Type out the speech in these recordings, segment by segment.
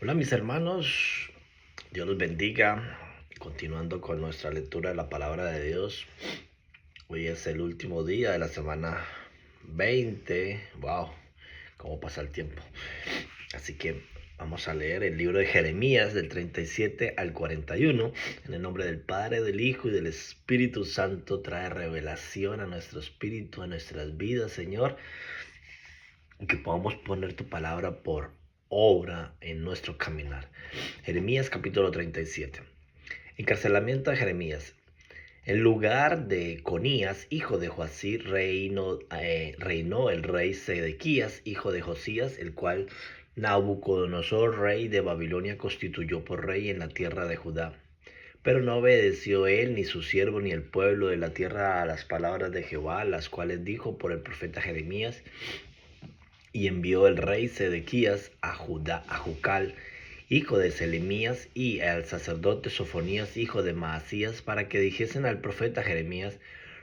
Hola mis hermanos, Dios los bendiga. Continuando con nuestra lectura de la palabra de Dios. Hoy es el último día de la semana 20. Wow, cómo pasa el tiempo. Así que vamos a leer el libro de Jeremías del 37 al 41. En el nombre del Padre, del Hijo y del Espíritu Santo. Trae revelación a nuestro espíritu, a nuestras vidas, Señor. Que podamos poner tu palabra por obra en nuestro caminar. Jeremías capítulo 37. Encarcelamiento de Jeremías. En lugar de Conías, hijo de Joasí, reinó el rey Sedequías, hijo de Josías, el cual Nabucodonosor, rey de Babilonia, constituyó por rey en la tierra de Judá. Pero no obedeció él, ni su siervo, ni el pueblo de la tierra a las palabras de Jehová, las cuales dijo por el profeta Jeremías. Y envió el rey Sedequías a Jucal, hijo de Selemías, y al sacerdote Sofonías, hijo de Maasías, para que dijesen al profeta Jeremías: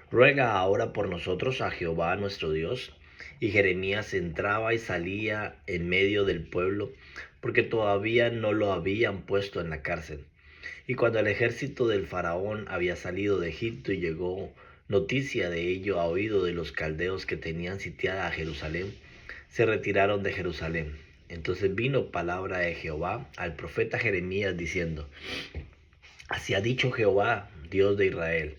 ruega ahora por nosotros a Jehová nuestro Dios. Y Jeremías entraba y salía en medio del pueblo, porque todavía no lo habían puesto en la cárcel. Y cuando el ejército del faraón había salido de Egipto y llegó noticia de ello a oído de los caldeos que tenían sitiada a Jerusalén, se retiraron de Jerusalén. Entonces vino palabra de Jehová al profeta Jeremías diciendo: así ha dicho Jehová, Dios de Israel: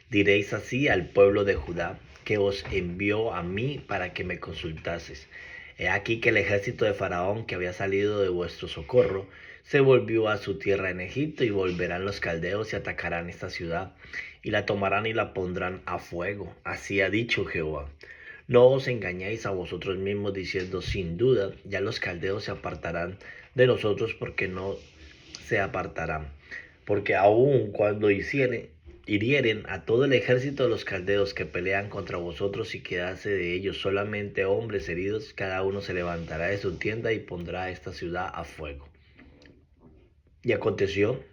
diréis así al pueblo de Judá, que os envió a mí para que me consultases. He aquí que el ejército de Faraón, que había salido de vuestro socorro, se volvió a su tierra en Egipto, y volverán los caldeos y atacarán esta ciudad, y la tomarán y la pondrán a fuego. Así ha dicho Jehová. No os engañéis a vosotros mismos diciendo: sin duda ya los caldeos se apartarán de nosotros, porque no se apartarán. Porque aun cuando hirieren a todo el ejército de los caldeos que pelean contra vosotros, y quedase de ellos solamente hombres heridos, cada uno se levantará de su tienda y pondrá esta ciudad a fuego. Y aconteció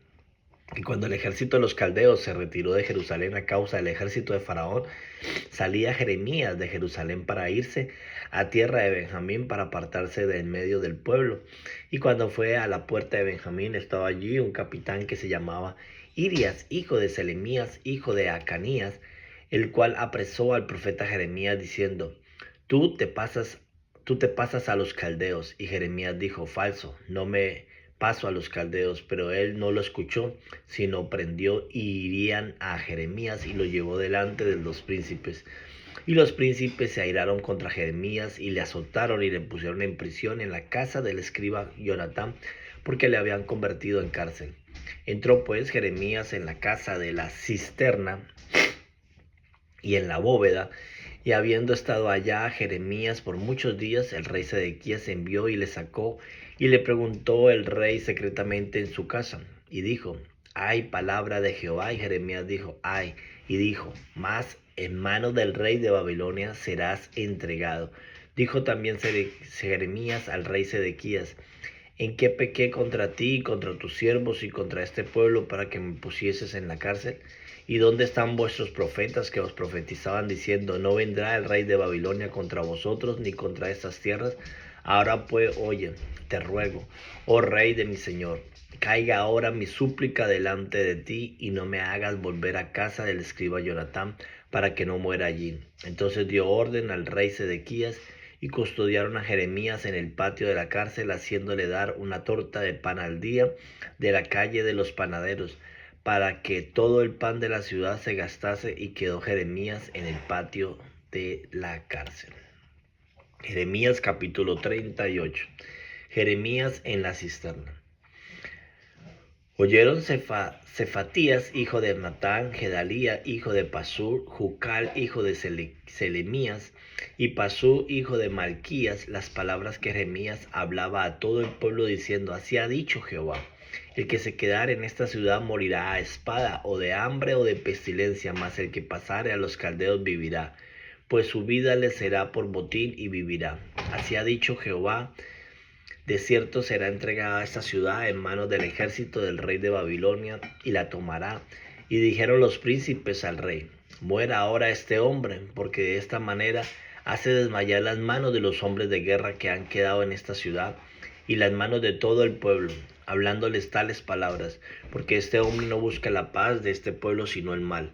que cuando el ejército de los caldeos se retiró de Jerusalén a causa del ejército de Faraón, salía Jeremías de Jerusalén para irse a tierra de Benjamín, para apartarse de en medio del pueblo. Y cuando fue a la puerta de Benjamín, estaba allí un capitán que se llamaba Irias, hijo de Selemías, hijo de Acanías, el cual apresó al profeta Jeremías diciendo: tú te pasas a los caldeos. Y Jeremías dijo: falso, no me paso a los caldeos. Pero él no lo escuchó, sino prendió y irían a Jeremías, y lo llevó delante de los príncipes. Y los príncipes se airaron contra Jeremías, y le azotaron y le pusieron en prisión en la casa del escriba Jonatán, porque le habían convertido en cárcel. Entró pues Jeremías en la casa de la cisterna y en la bóveda. Y habiendo estado allá Jeremías por muchos días, el rey Sedequías envió y le sacó, y le preguntó el rey secretamente en su casa, y dijo: ¿hay palabra de Jehová? Y Jeremías dijo: hay. Y dijo: mas en manos del rey de Babilonia serás entregado. Dijo también Jeremías al rey Sedequías: ¿en qué pequé contra ti, contra tus siervos y contra este pueblo, para que me pusieses en la cárcel? ¿Y dónde están vuestros profetas que os profetizaban diciendo: no vendrá el rey de Babilonia contra vosotros ni contra estas tierras? Ahora pues, oye, te ruego, oh rey de mi señor, caiga ahora mi súplica delante de ti, y no me hagas volver a casa del escriba Jonatán, para que no muera allí. Entonces dio orden al rey Sedequías, y custodiaron a Jeremías en el patio de la cárcel, haciéndole dar una torta de pan al día de la calle de los panaderos, para que todo el pan de la ciudad se gastase. Y quedó Jeremías en el patio de la cárcel. Jeremías capítulo 38. Jeremías en la cisterna. Oyeron Cefatías, hijo de Natán, Gedalía, hijo de Pasur, Jucal, hijo de Selemías, y Pasur, hijo de Malquías, las palabras que Jeremías hablaba a todo el pueblo, diciendo: así ha dicho Jehová: el que se quedare en esta ciudad morirá a espada, o de hambre, o de pestilencia, mas el que pasare a los caldeos vivirá, pues su vida le será por botín, y vivirá. Así ha dicho Jehová: de cierto será entregada esta ciudad en manos del ejército del rey de Babilonia, y la tomará. Y dijeron los príncipes al rey: muera ahora este hombre, porque de esta manera hace desmayar las manos de los hombres de guerra que han quedado en esta ciudad. y las manos de todo el pueblo, hablándoles tales palabras, porque este hombre no busca la paz de este pueblo, sino el mal.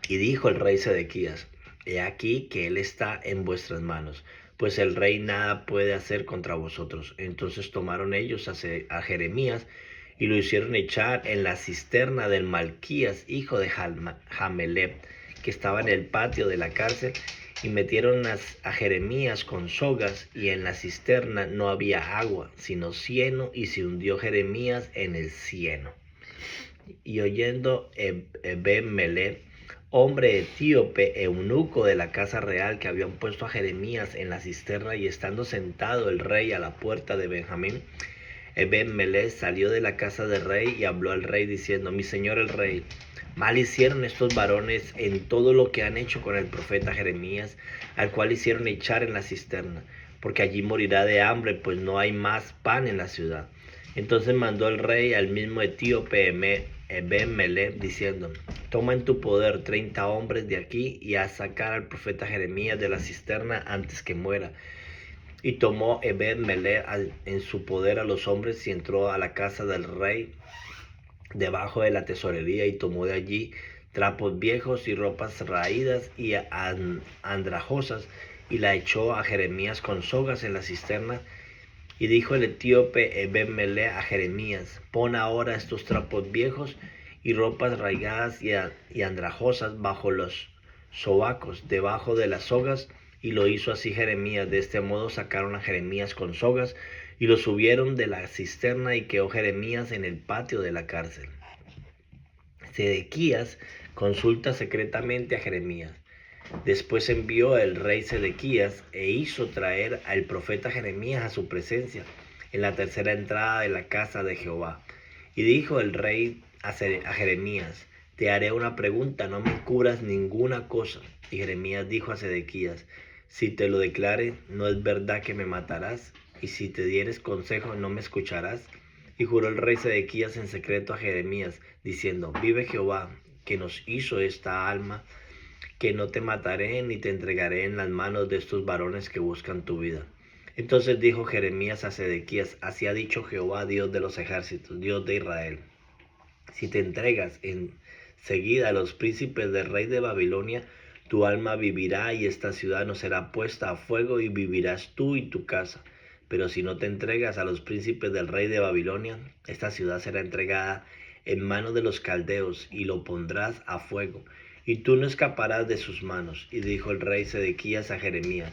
Y dijo el rey Sedequías: He aquí que él está en vuestras manos, pues el rey nada puede hacer contra vosotros. Entonces tomaron ellos a Jeremías y lo hicieron echar en la cisterna del Malquías, hijo de Jamelep, que estaba en el patio de la cárcel, y metieron a Jeremías con sogas, y en la cisterna no había agua, sino cieno, y se hundió Jeremías en el cieno. Y oyendo Ebed-melech, hombre etíope, eunuco de la casa real, que habían puesto a Jeremías en la cisterna, y estando sentado el rey a la puerta de Benjamín, Ebed-melech salió de la casa del rey y habló al rey diciendo: Mi señor el rey, mal hicieron estos varones en todo lo que han hecho con el profeta Jeremías, al cual hicieron echar en la cisterna, porque allí morirá de hambre, pues no hay más pan en la ciudad. Entonces mandó el rey al mismo etíope Ebed-melech, diciendo: Toma en tu poder 30 hombres de aquí y haz sacar al profeta Jeremías de la cisterna antes que muera. Y tomó Ebed-melech en su poder a los hombres y entró a la casa del rey debajo de la tesorería, y tomó de allí trapos viejos y ropas raídas y andrajosas, y la echó a Jeremías con sogas en la cisterna. Y dijo el etíope Ebed-melech a Jeremías: Pon ahora estos trapos viejos y ropas raídas y andrajosas bajo los sobacos, debajo de las sogas. Y lo hizo así Jeremías. De este modo sacaron a Jeremías con sogas y lo subieron de la cisterna, y quedó Jeremías en el patio de la cárcel. Sedequías consulta secretamente a Jeremías. Después envió el rey Sedequías e hizo traer al profeta Jeremías a su presencia en la tercera entrada de la casa de Jehová. Y dijo el rey a Jeremías: Te haré una pregunta, no me cubras ninguna cosa. Y Jeremías dijo a Sedequías: Si te lo declare, ¿no es verdad que me matarás? Y si te dieres consejo, ¿no me escucharás? Y juró el rey Sedequías en secreto a Jeremías, diciendo: Vive Jehová, que nos hizo esta alma, que no te mataré ni te entregaré en las manos de estos varones que buscan tu vida. Entonces dijo Jeremías a Sedequías: Así ha dicho Jehová, Dios de los ejércitos, Dios de Israel: Si te entregas enseguida a los príncipes del rey de Babilonia, tu alma vivirá, y esta ciudad no será puesta a fuego, y vivirás tú y tu casa. Pero si no te entregas a los príncipes del rey de Babilonia, esta ciudad será entregada en manos de los caldeos, y lo pondrás a fuego, y tú no escaparás de sus manos. Y dijo el rey Sedequías a Jeremías: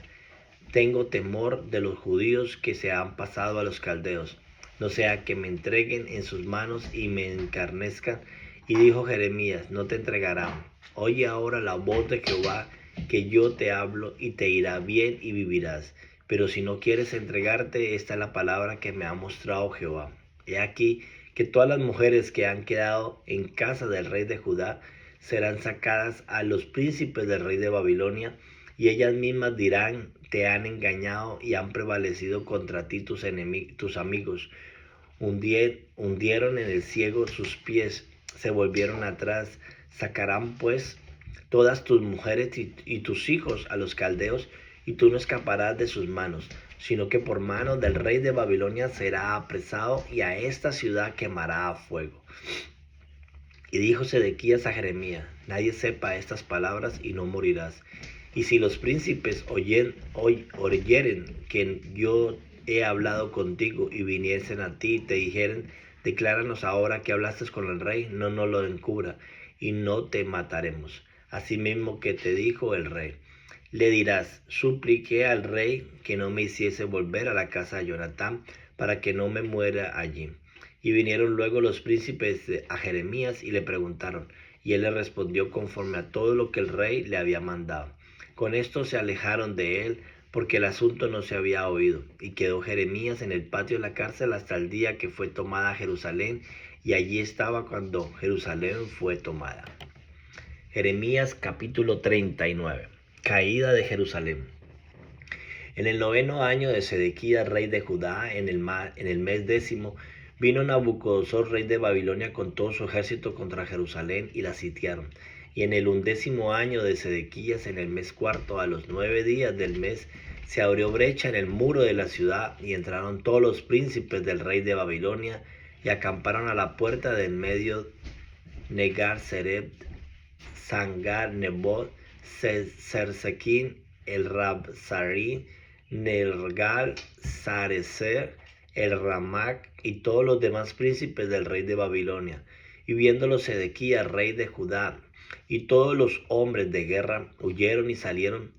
Tengo temor de los judíos que se han pasado a los caldeos, no sea que me entreguen en sus manos y me encarnezcan. Y dijo Jeremías: No te entregarán. Oye ahora la voz de Jehová, que yo te hablo, y te irá bien y vivirás. Pero si no quieres entregarte, esta es la palabra que me ha mostrado Jehová. He aquí que todas las mujeres que han quedado en casa del rey de Judá serán sacadas a los príncipes del rey de Babilonia, y ellas mismas dirán: Te han engañado y han prevalecido contra ti tus amigos. Hundieron en el ciego sus pies, se volvieron atrás. Sacarán pues todas tus mujeres y tus hijos a los caldeos, y tú no escaparás de sus manos, sino que por mano del rey de Babilonia será apresado, y a esta ciudad quemará a fuego. Y dijo Sedequías a Jeremías: Nadie sepa estas palabras, y no morirás. Y si los príncipes oyeren que yo he hablado contigo, y viniesen a ti y te dijeren: Decláranos ahora que hablaste con el rey, no nos lo encubra, y no te mataremos. Asimismo que te dijo el rey. Le dirás: Supliqué al rey que no me hiciese volver a la casa de Jonatán, para que no me muera allí. Y vinieron luego los príncipes a Jeremías y le preguntaron, y él les respondió conforme a todo lo que el rey le había mandado. Con esto se alejaron de él, porque el asunto no se había oído, y quedó Jeremías en el patio de la cárcel hasta el día que fue tomada Jerusalén, y allí estaba cuando Jerusalén fue tomada. Jeremías capítulo 39. Caída de Jerusalén. En el 9º año de Sedequías, rey de Judá, en el mes 10, vino Nabucodonosor, rey de Babilonia, con todo su ejército contra Jerusalén, y la sitiaron. Y en el 11º año de Sedequías, en el mes 4, a los 9 días del mes, se abrió brecha en el muro de la ciudad y entraron todos los príncipes del rey de Babilonia y acamparon a la puerta del medio Negar-Sereb, Sangar-Nebot, Sersequín, el Rabsarí, Nergal-Sarecer, el Ramac y todos los demás príncipes del rey de Babilonia. Y viéndolo Sedequías, rey de Judá, y todos los hombres de guerra huyeron y salieron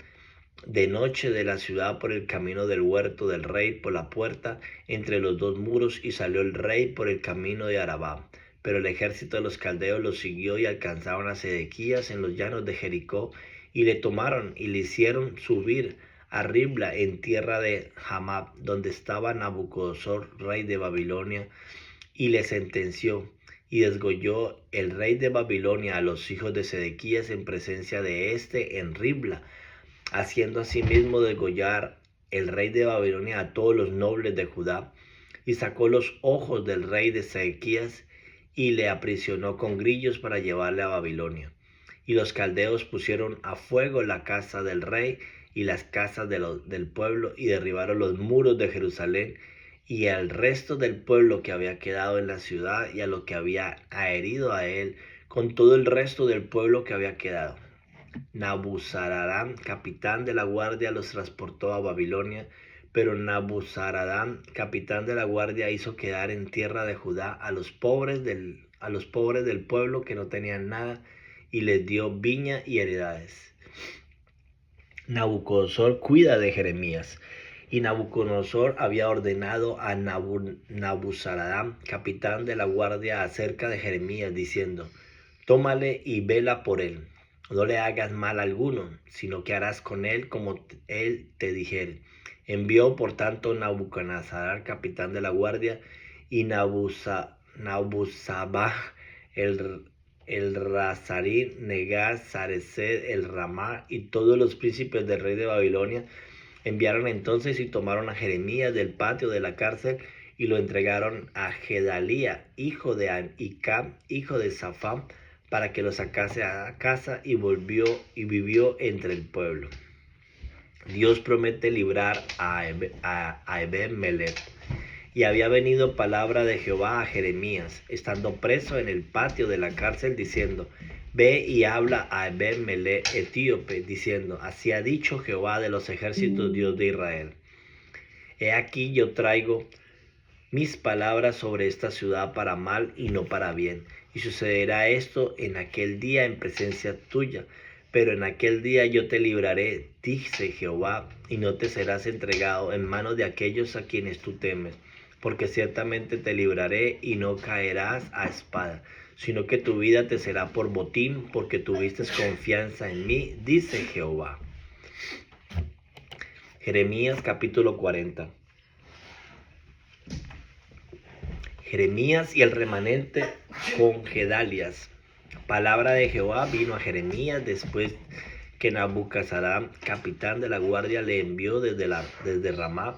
de noche de la ciudad por el camino del huerto del rey, por la puerta entre los dos muros, y salió el rey por el camino de Arabá. Pero el ejército de los caldeos los siguió y alcanzaron a Sedequías en los llanos de Jericó, y le tomaron y le hicieron subir a Ribla en tierra de Hamab, donde estaba Nabucodonosor, rey de Babilonia, y le sentenció. Y desgolló el rey de Babilonia a los hijos de Sedequías en presencia de éste en Ribla, haciendo asimismo degollar el rey de Babilonia a todos los nobles de Judá, y sacó los ojos del rey de Sedequías y le aprisionó con grillos para llevarle a Babilonia. Y los caldeos pusieron a fuego la casa del rey y las casas del pueblo, y derribaron los muros de Jerusalén y al resto del pueblo que había quedado en la ciudad, y a lo que había herido a él, con todo el resto del pueblo que había quedado. Nabuzaradán, capitán de la guardia, los transportó a Babilonia, pero Nabuzaradán, capitán de la guardia, hizo quedar en tierra de Judá a los pobres del pueblo que no tenían nada, y les dio viña y heredades. Nabucodonosor cuida de Jeremías. Y Nabucodonosor había ordenado a Nabuzaradán, capitán de la guardia, acerca de Jeremías, diciendo: tómale y vela por él. No le hagas mal alguno, sino que harás con él como él te dijere. Envió por tanto Nabucodonosor, capitán de la guardia, y Nabuzabá, el Razarí, Negar, Sarecer, el Ramá y todos los príncipes del rey de Babilonia. Enviaron entonces y tomaron a Jeremías del patio de la cárcel y lo entregaron a Gedalía, hijo de Anicam, hijo de Safán, para que lo sacase a casa, y volvió y vivió entre el pueblo. Dios promete librar a Ebed-Melech. Y había venido palabra de Jehová a Jeremías, estando preso en el patio de la cárcel, diciendo: ve y habla a Ebed-Melech etíope, diciendo: así ha dicho Jehová de los ejércitos, Dios de Israel: he aquí yo traigo mis palabras sobre esta ciudad para mal y no para bien. Y sucederá esto en aquel día en presencia tuya. Pero en aquel día yo te libraré, dice Jehová, y no te serás entregado en manos de aquellos a quienes tú temes. Porque ciertamente te libraré y no caerás a espada, sino que tu vida te será por botín, porque tuviste confianza en mí, dice Jehová. Jeremías capítulo 40. Jeremías y el remanente con Gedalias. Palabra de Jehová vino a Jeremías después que Nabucodonosor, capitán de la guardia, le envió desde Ramá,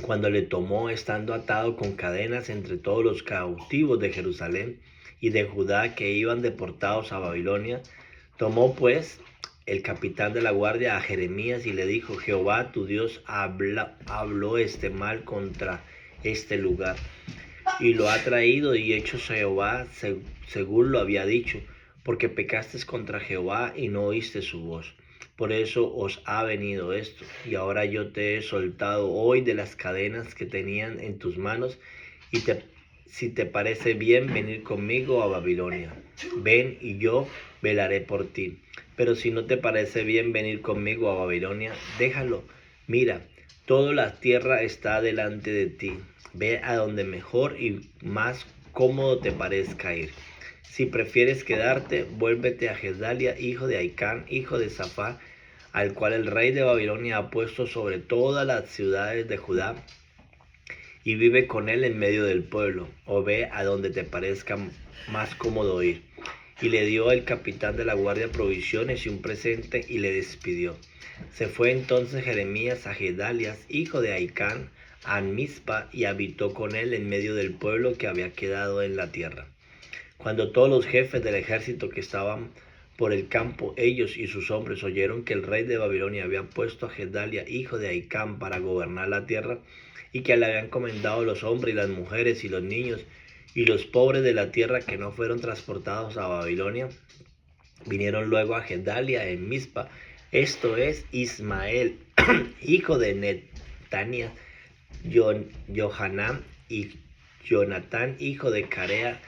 cuando le tomó estando atado con cadenas entre todos los cautivos de Jerusalén y de Judá que iban deportados a Babilonia. Tomó pues el capitán de la guardia a Jeremías y le dijo: Jehová tu Dios habló este mal contra este lugar, y lo ha traído y hecho Jehová según lo había dicho, porque pecasteis contra Jehová y no oíste su voz. Por eso os ha venido esto. Y ahora yo te he soltado hoy de las cadenas que tenían en tus manos, y si te parece bien venir conmigo a Babilonia, ven y yo velaré por ti. Pero si no te parece bien venir conmigo a Babilonia, déjalo. Mira, toda la tierra está delante de ti. Ve a donde mejor y más cómodo te parezca ir. Si prefieres quedarte, vuélvete a Gedalia, hijo de Aicán, hijo de Safá, al cual el rey de Babilonia ha puesto sobre todas las ciudades de Judá, y vive con él en medio del pueblo. O ve a donde te parezca más cómodo ir. Y le dio el capitán de la guardia provisiones y un presente, y le despidió. Se fue entonces Jeremías a Gedalias, hijo de Aicán, a Mizpa, y habitó con él en medio del pueblo que había quedado en la tierra. Cuando todos los jefes del ejército que estaban por el campo, ellos y sus hombres oyeron que el rey de Babilonia había puesto a Gedalia, hijo de Ahicam, para gobernar la tierra, y que le habían encomendado los hombres y las mujeres y los niños y los pobres de la tierra que no fueron transportados a Babilonia, vinieron luego a Gedalia en Mizpa, esto es Ismael, hijo de Netania, Johanán y Jonatán, hijo de Carea,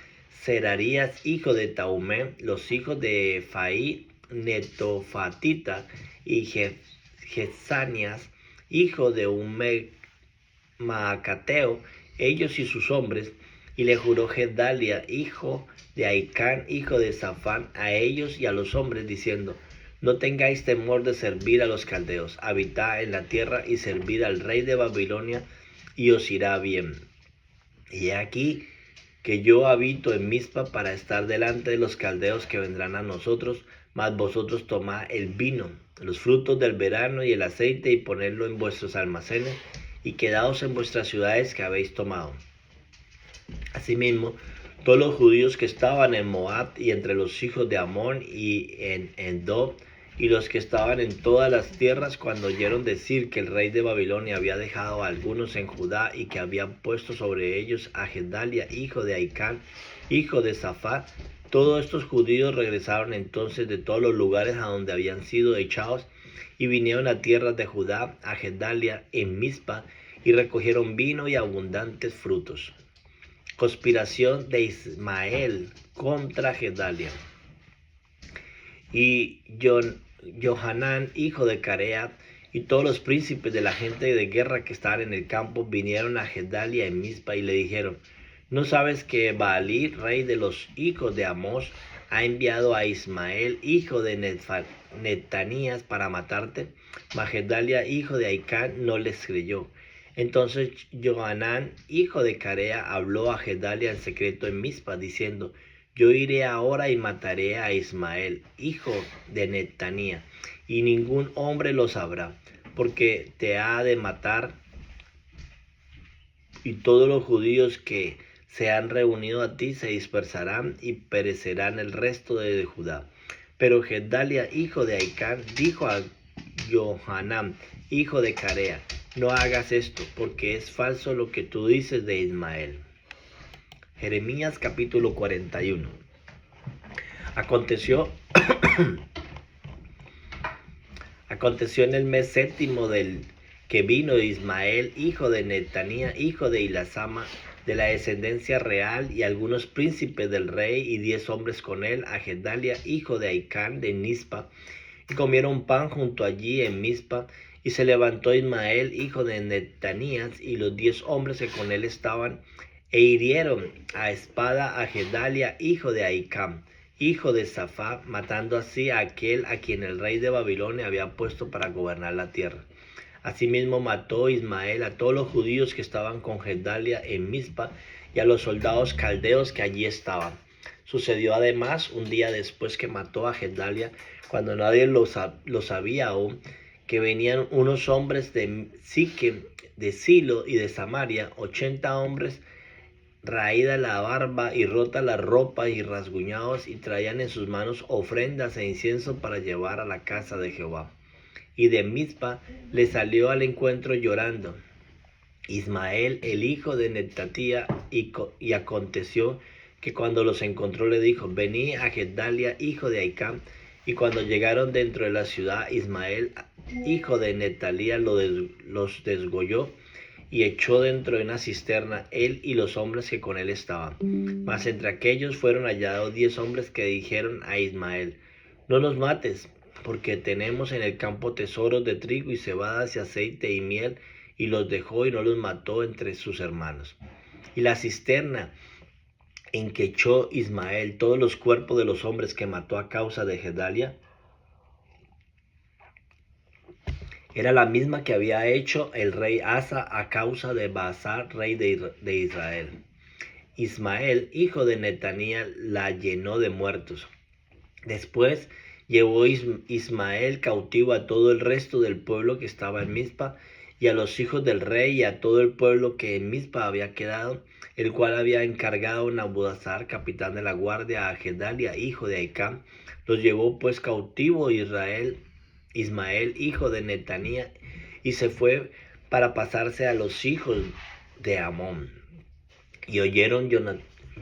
Serarías, hijo de Taumé, los hijos de Faí, Netofatita, y Jezanias, hijo de un Maacateo, ellos y sus hombres, y le juró Gedalia, hijo de Ahicam, hijo de Safán, a ellos y a los hombres, diciendo: no tengáis temor de servir a los caldeos, habitad en la tierra y servid al rey de Babilonia, y os irá bien. Y he aquí que yo habito en Mizpa para estar delante de los caldeos que vendrán a nosotros, mas vosotros tomad el vino, los frutos del verano y el aceite, y ponedlo en vuestros almacenes, y quedaos en vuestras ciudades que habéis tomado. Asimismo, todos los judíos que estaban en Moab y entre los hijos de Amón y en Endor, y los que estaban en todas las tierras, cuando oyeron decir que el rey de Babilonia había dejado a algunos en Judá y que había puesto sobre ellos a Gedalia, hijo de Ahicam, hijo de Safat, todos estos judíos regresaron entonces de todos los lugares a donde habían sido echados y vinieron a tierras de Judá, a Gedalia en Mizpa, y recogieron vino y abundantes frutos. Conspiración de Ismael contra Gedalia. Y Johanán, hijo de Carea, y todos los príncipes de la gente de guerra que estaban en el campo vinieron a Gedalia en Mizpa y le dijeron: ¿no sabes que Baalí, rey de los hijos de Amós, ha enviado a Ismael, hijo de Netanías, para matarte? Mas Gedalia, hijo de Ahicam, no les creyó. Entonces Johanán, hijo de Carea, habló a Gedalia en secreto en Mizpa, diciendo: yo iré ahora y mataré a Ismael, hijo de Netanía, y ningún hombre lo sabrá, porque te ha de matar, y todos los judíos que se han reunido a ti se dispersarán y perecerán el resto de Judá. Pero Gedalia, hijo de Ahicam, dijo a Johanán, hijo de Carea: no hagas esto, porque es falso lo que tú dices de Ismael. Jeremías capítulo 41. Aconteció en el mes séptimo del que vino Ismael, hijo de Netanía, hijo de Ilasama, de la descendencia real, y algunos príncipes del rey, y 10 hombres con él, a Gedalia, hijo de Ahicam, de Mizpa, y comieron pan junto allí en Mizpa. Y se levantó Ismael, hijo de Netanías, y los 10 hombres que con él estaban, e hirieron a espada a Gedalia, hijo de Ahicam, hijo de Safat, matando así a aquel a quien el rey de Babilonia había puesto para gobernar la tierra. Asimismo mató Ismael a todos los judíos que estaban con Gedalia en Mizpa, y a los soldados caldeos que allí estaban. Sucedió además, un día después que mató a Gedalia, cuando nadie lo sabía aún, que venían unos hombres de Siquem, de Silo y de Samaria, 80 hombres, raída la barba y rota la ropa y rasguñados, y traían en sus manos ofrendas e incienso para llevar a la casa de Jehová. Y de Mizpa le salió al encuentro llorando Ismael, el hijo de Netatía, y aconteció que cuando los encontró le dijo: venid a Gedalia, hijo de Ahicam. Y cuando llegaron dentro de la ciudad, Ismael, hijo de Netalía, los desgolló y echó dentro de una cisterna él y los hombres que con él estaban. Mas entre aquellos fueron hallados 10 hombres que dijeron a Ismael: no nos mates, porque tenemos en el campo tesoros de trigo y cebadas y aceite y miel. Y los dejó y no los mató entre sus hermanos. Y la cisterna en que echó Ismael todos los cuerpos de los hombres que mató a causa de Gedalia era la misma que había hecho el rey Asa a causa de Baasá, rey de Israel. Ismael, hijo de Netanía, la llenó de muertos. Después llevó Ismael cautivo a todo el resto del pueblo que estaba en Mizpa, y a los hijos del rey y a todo el pueblo que en Mizpa había quedado, el cual había encargado Nabudazar, capitán de la guardia, a Gedalia, hijo de Ahicam, Los llevó pues cautivo Ismael, hijo de Netanía, y se fue para pasarse a los hijos de Amón. Y oyeron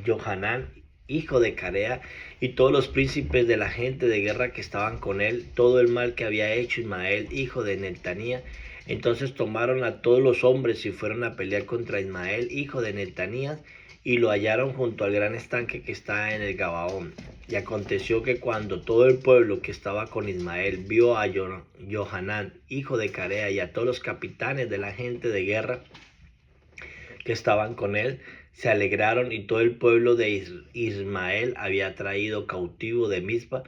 Johanán, hijo de Carea, y todos los príncipes de la gente de guerra que estaban con él, todo el mal que había hecho Ismael, hijo de Netanía. Entonces tomaron a todos los hombres y fueron a pelear contra Ismael, hijo de Netanías, y lo hallaron junto al gran estanque que está en el Gabaón. Y aconteció que cuando todo el pueblo que estaba con Ismael vio a Johanán, hijo de Carea, y a todos los capitanes de la gente de guerra que estaban con él, se alegraron, y todo el pueblo de Ismael había traído cautivo de Mizpa,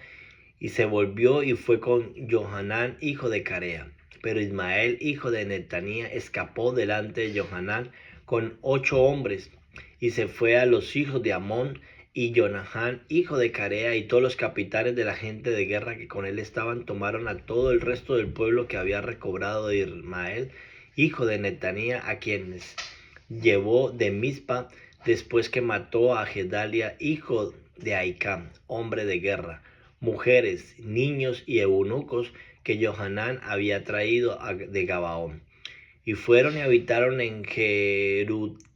y se volvió y fue con Johanán, hijo de Carea. Pero Ismael, hijo de Netanía, escapó delante de Johanán con 8 hombres, y se fue a los hijos de Amón, y Jonatán, hijo de Carea, y todos los capitanes de la gente de guerra que con él estaban, tomaron a todo el resto del pueblo que había recobrado de Ismael, hijo de Netanía, a quienes llevó de Mizpa, después que mató a Gedalia, hijo de Ahicam, hombre de guerra, mujeres, niños y eunucos que Johanán había traído de Gabaón. Y fueron y habitaron en Jeruquimam,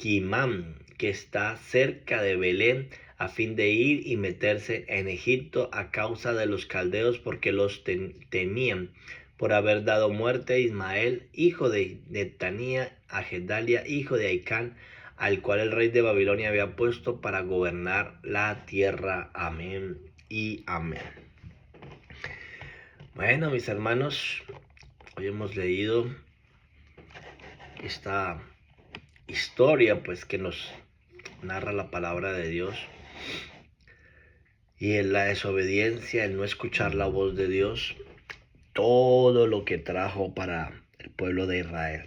que está cerca de Belén, a fin de ir y meterse en Egipto a causa de los caldeos, porque los temían, por haber dado muerte a Ismael, hijo de Netanía, a Gedalia, hijo de Ahicam, al cual el rey de Babilonia había puesto para gobernar la tierra. Amén y amén. Bueno, mis hermanos, hoy hemos leído esta historia pues que nos narra la palabra de Dios, y en la desobediencia, el no escuchar la voz de Dios, todo lo que trajo para el pueblo de Israel.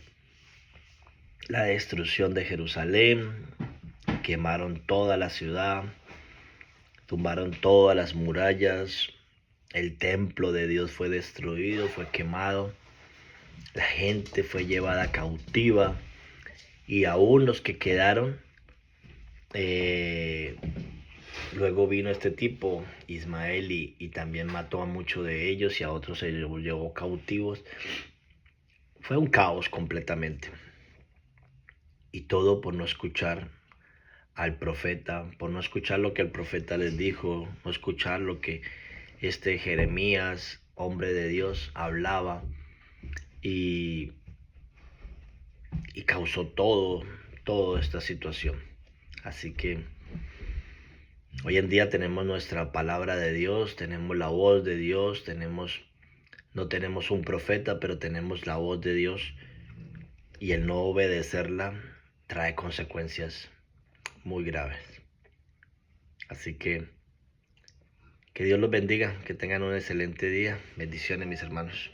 La destrucción de Jerusalén, quemaron toda la ciudad, tumbaron todas las murallas, el templo de Dios fue destruido, fue quemado, la gente fue llevada cautiva, y aún los que quedaron, luego vino este tipo, Ismael, y también mató a muchos de ellos, y a otros se llevó cautivos. Fue un caos completamente. Y todo por no escuchar al profeta, por no escuchar lo que el profeta les dijo, no escuchar lo que este Jeremías, hombre de Dios, hablaba, y causó toda esta situación. Así que hoy en día tenemos nuestra palabra de Dios, tenemos la voz de Dios, no tenemos un profeta, pero tenemos la voz de Dios, y el no obedecerla trae consecuencias muy graves. Así que Dios los bendiga, que tengan un excelente día. Bendiciones, mis hermanos.